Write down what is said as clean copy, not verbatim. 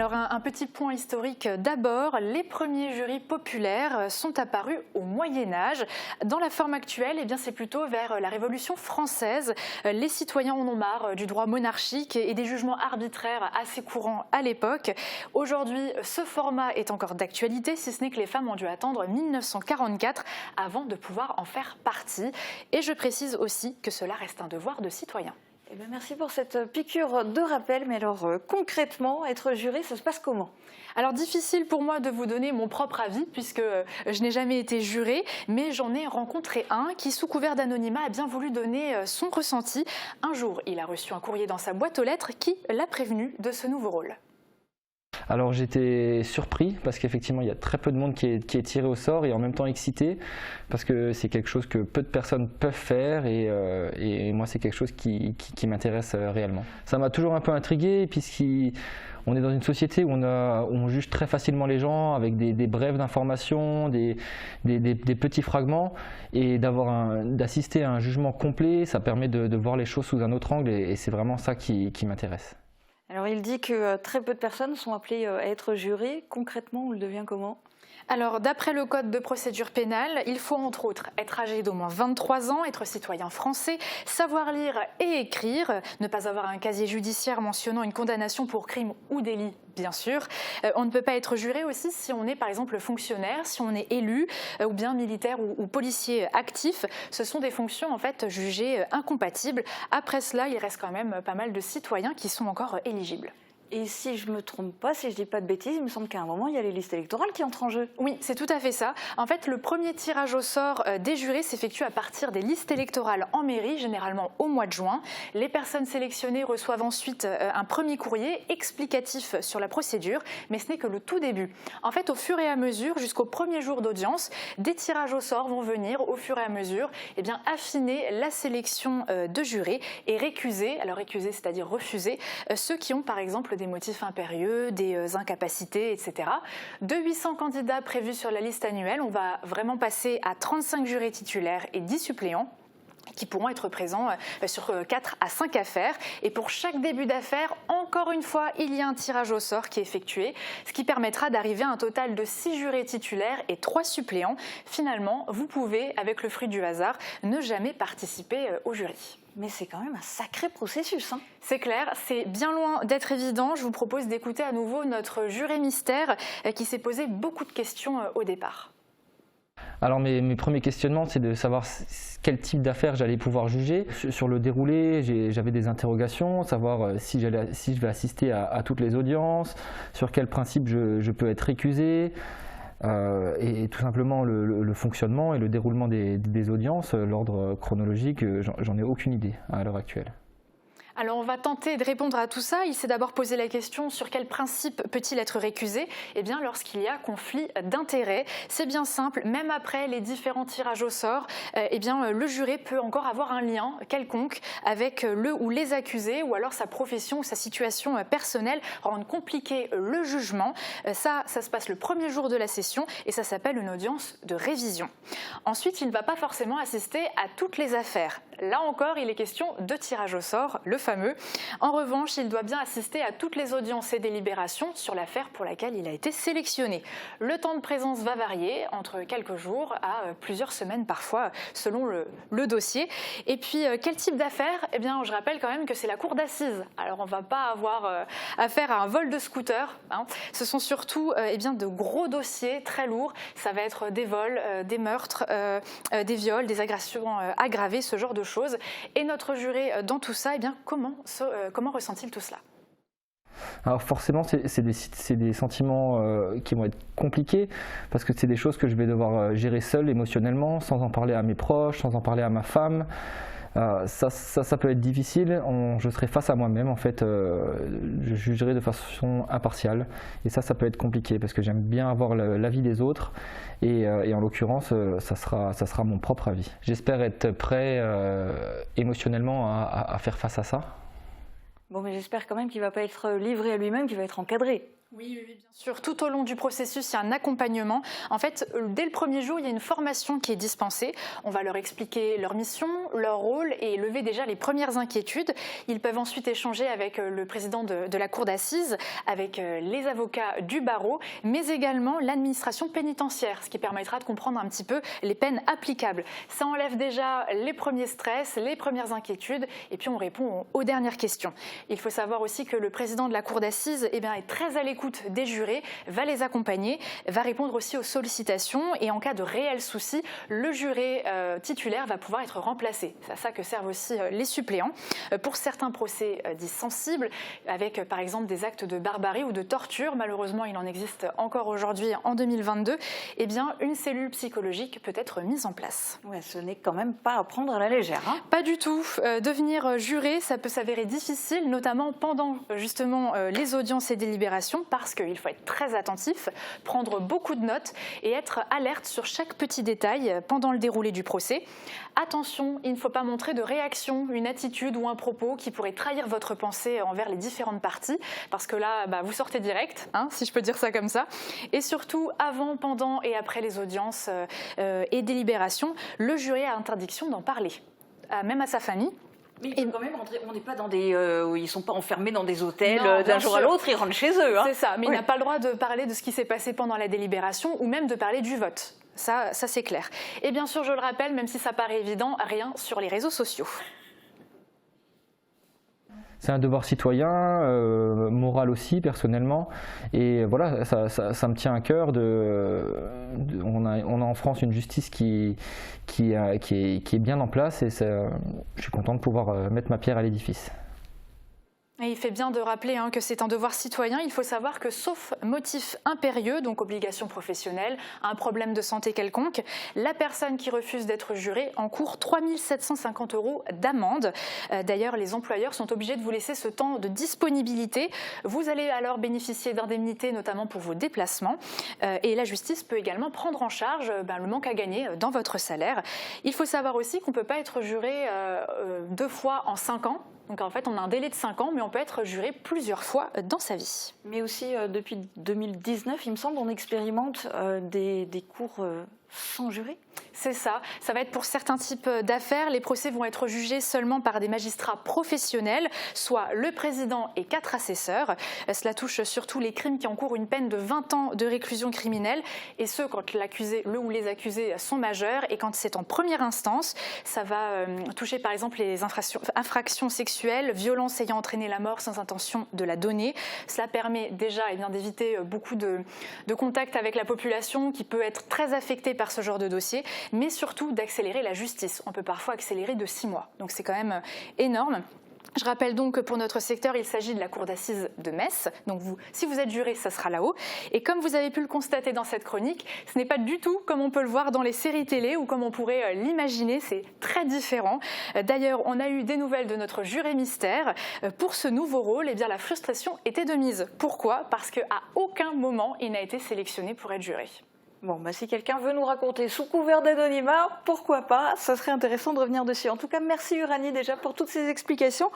Alors un petit point historique d'abord, les premiers jurys populaires sont apparus au Moyen-Âge. Dans la forme actuelle, eh bien, c'est plutôt vers la Révolution française. Les citoyens en ont marre du droit monarchique et des jugements arbitraires assez courants à l'époque. Aujourd'hui, ce format est encore d'actualité, si ce n'est que les femmes ont dû attendre 1944 avant de pouvoir en faire partie. Et je précise aussi que cela reste un devoir de citoyen. Eh bien, merci pour cette piqûre de rappel. Mais alors concrètement, être juré, ça se passe comment? Alors difficile pour moi de vous donner mon propre avis puisque je n'ai jamais été jurée, mais j'en ai rencontré un qui, sous couvert d'anonymat, a bien voulu donner son ressenti. Un jour, il a reçu un courrier dans sa boîte aux lettres qui l'a prévenu de ce nouveau rôle. Alors j'étais surpris parce qu'effectivement il y a très peu de monde qui est tiré au sort et en même temps excité parce que c'est quelque chose que peu de personnes peuvent faire et moi c'est quelque chose qui m'intéresse réellement. Ça m'a toujours un peu intrigué puisqu'on est dans une société où on juge très facilement les gens avec des brèves d'informations, des petits fragments, et d'assister à un jugement complet, ça permet de voir les choses sous un autre angle et c'est vraiment ça qui m'intéresse. Alors il dit que très peu de personnes sont appelées à être jurées. Concrètement, on le devient comment? Alors, d'après le Code de procédure pénale, il faut entre autres être âgé d'au moins 23 ans, être citoyen français, savoir lire et écrire, ne pas avoir un casier judiciaire mentionnant une condamnation pour crime ou délit, bien sûr. On ne peut pas être juré aussi si on est par exemple fonctionnaire, si on est élu ou bien militaire ou policier actif. Ce sont des fonctions en fait jugées incompatibles. Après cela, il reste quand même pas mal de citoyens qui sont encore éligibles. Et si je ne me trompe pas, si je ne dis pas de bêtises, il me semble qu'à un moment, il y a les listes électorales qui entrent en jeu. Oui, c'est tout à fait ça. En fait, le premier tirage au sort des jurés s'effectue à partir des listes électorales en mairie, généralement au mois de juin. Les personnes sélectionnées reçoivent ensuite un premier courrier explicatif sur la procédure, mais ce n'est que le tout début. En fait, au fur et à mesure, jusqu'au premier jour d'audience, des tirages au sort vont venir au fur et à mesure affiner la sélection de jurés et récuser, alors récuser c'est-à-dire refuser, ceux qui ont par exemple des motifs impérieux, des incapacités, etc. De 800 candidats prévus sur la liste annuelle, on va vraiment passer à 35 jurés titulaires et 10 suppléants qui pourront être présents sur 4 à 5 affaires. Et pour chaque début d'affaire, encore une fois, il y a un tirage au sort qui est effectué, ce qui permettra d'arriver à un total de 6 jurés titulaires et 3 suppléants. Finalement, vous pouvez, avec le fruit du hasard, ne jamais participer au jury. Mais c'est quand même un sacré processus, hein. C'est clair, c'est bien loin d'être évident. Je vous propose d'écouter à nouveau notre juré mystère qui s'est posé beaucoup de questions au départ. Alors mes premiers questionnements, c'est de savoir quel type d'affaires j'allais pouvoir juger. Sur le déroulé, j'avais des interrogations, savoir si je vais assister à toutes les audiences, sur quel principe je peux être récusé, et tout simplement le fonctionnement et le déroulement des audiences, l'ordre chronologique, j'en ai aucune idée à l'heure actuelle. Alors on va tenter de répondre à tout ça. Il s'est d'abord posé la question sur quel principe peut-il être récusé? Eh bien lorsqu'il y a conflit d'intérêts. C'est bien simple, même après les différents tirages au sort, le juré peut encore avoir un lien quelconque avec le ou les accusés ou alors sa profession ou sa situation personnelle, rendre compliqué le jugement. Ça se passe le premier jour de la session et ça s'appelle une audience de révision. Ensuite, il ne va pas forcément assister à toutes les affaires. Là encore, il est question de tirage au sort, le fameux. En revanche, il doit bien assister à toutes les audiences et délibérations sur l'affaire pour laquelle il a été sélectionné. Le temps de présence va varier entre quelques jours à plusieurs semaines parfois, selon le dossier. Et puis, quel type d'affaire? Eh bien, je rappelle quand même que c'est la cour d'assises. Alors, on ne va pas avoir affaire à un vol de scooter, hein. Ce sont surtout de gros dossiers très lourds. Ça va être des vols, des meurtres, des viols, des agressions aggravées, ce genre de choses. Et notre juré dans tout ça, comment ressent-il tout cela? Alors forcément, c'est des sentiments qui vont être compliqués parce que c'est des choses que je vais devoir gérer seul émotionnellement, sans en parler à mes proches, sans en parler à ma femme. Ça peut être difficile, je serai face à moi-même en fait, je jugerai de façon impartiale et ça peut être compliqué parce que j'aime bien avoir l'avis des autres et en l'occurrence ça sera mon propre avis. J'espère être prêt émotionnellement à faire face à ça. Bon, mais j'espère quand même qu'il ne va pas être livré à lui-même, qu'il va être encadré. Oui, bien sûr. Tout au long du processus, il y a un accompagnement. En fait, dès le premier jour, il y a une formation qui est dispensée. On va leur expliquer leur mission, leur rôle et lever déjà les premières inquiétudes. Ils peuvent ensuite échanger avec le président de la cour d'assises, avec les avocats du barreau, mais également l'administration pénitentiaire, ce qui permettra de comprendre un petit peu les peines applicables. Ça enlève déjà les premiers stress, les premières inquiétudes, et puis on répond aux dernières questions. Il faut savoir aussi que le président de la cour d'assises est très à l'écoute des jurés, va les accompagner, va répondre aussi aux sollicitations et en cas de réels soucis, le juré titulaire va pouvoir être remplacé. C'est à ça que servent aussi les suppléants. Pour certains procès dits sensibles, avec par exemple des actes de barbarie ou de torture, malheureusement il en existe encore aujourd'hui en 2022, eh bien une cellule psychologique peut être mise en place. Ouais, ce n'est quand même pas à prendre à la légère. Hein. Pas du tout. Devenir juré, ça peut s'avérer difficile, notamment pendant justement les audiences et délibérations, parce qu'il faut être très attentif, prendre beaucoup de notes et être alerte sur chaque petit détail pendant le déroulé du procès. Attention, il ne faut pas montrer de réaction, une attitude ou un propos qui pourrait trahir votre pensée envers les différentes parties, parce que là, vous sortez direct, hein, si je peux dire ça comme ça. Et surtout, avant, pendant et après les audiences et délibérations, le juré a interdiction d'en parler, même à sa famille. Mais quand même, on n'est pas dans des, ils sont pas enfermés dans des hôtels Non, d'un jour à l'autre, ils rentrent chez eux. Hein. C'est ça, mais oui. il n'a pas le droit de parler de ce qui s'est passé pendant la délibération ou même de parler du vote. Ça c'est clair. Et bien sûr, je le rappelle, même si ça paraît évident, rien sur les réseaux sociaux. C'est un devoir citoyen, moral aussi, personnellement. Et voilà, ça me tient à cœur. On a en France une justice qui est bien en place et je suis content de pouvoir mettre ma pierre à l'édifice. Et il fait bien de rappeler que c'est un devoir citoyen. Il faut savoir que sauf motif impérieux, donc obligation professionnelle, un problème de santé quelconque, la personne qui refuse d'être jurée encourt 3 750 € d'amende. D'ailleurs, les employeurs sont obligés de vous laisser ce temps de disponibilité. Vous allez alors bénéficier d'indemnités, notamment pour vos déplacements. Et la justice peut également prendre en charge le manque à gagner dans votre salaire. Il faut savoir aussi qu'on ne peut pas être juré 2 fois en 5 ans. Donc en fait, on a un délai de 5 ans, mais on peut être juré plusieurs fois dans sa vie. Mais aussi, depuis 2019, il me semble, on expérimente des cours sans juré. C'est ça. Ça va être pour certains types d'affaires. Les procès vont être jugés seulement par des magistrats professionnels, soit le président et 4 assesseurs. Cela touche surtout les crimes qui encourent une peine de 20 ans de réclusion criminelle, et ce, quand le ou les accusés sont majeurs, et quand c'est en première instance. Ça va toucher par exemple les infractions sexuelles, violences ayant entraîné la mort sans intention de la donner. Cela permet déjà d'éviter beaucoup de contact avec la population qui peut être très affectée par ce genre de dossier, mais surtout d'accélérer la justice. On peut parfois accélérer de 6 mois, donc c'est quand même énorme. Je rappelle donc que pour notre secteur, il s'agit de la cour d'assises de Metz. Donc si vous êtes juré, ça sera là-haut. Et comme vous avez pu le constater dans cette chronique, ce n'est pas du tout comme on peut le voir dans les séries télé ou comme on pourrait l'imaginer, c'est très différent. D'ailleurs, on a eu des nouvelles de notre juré mystère. Pour ce nouveau rôle, la frustration était de mise. Pourquoi ? Parce qu'à aucun moment, il n'a été sélectionné pour être juré. Bon, si quelqu'un veut nous raconter sous couvert d'anonymat, pourquoi pas, ça serait intéressant de revenir dessus. En tout cas, merci Uranie déjà pour toutes ces explications.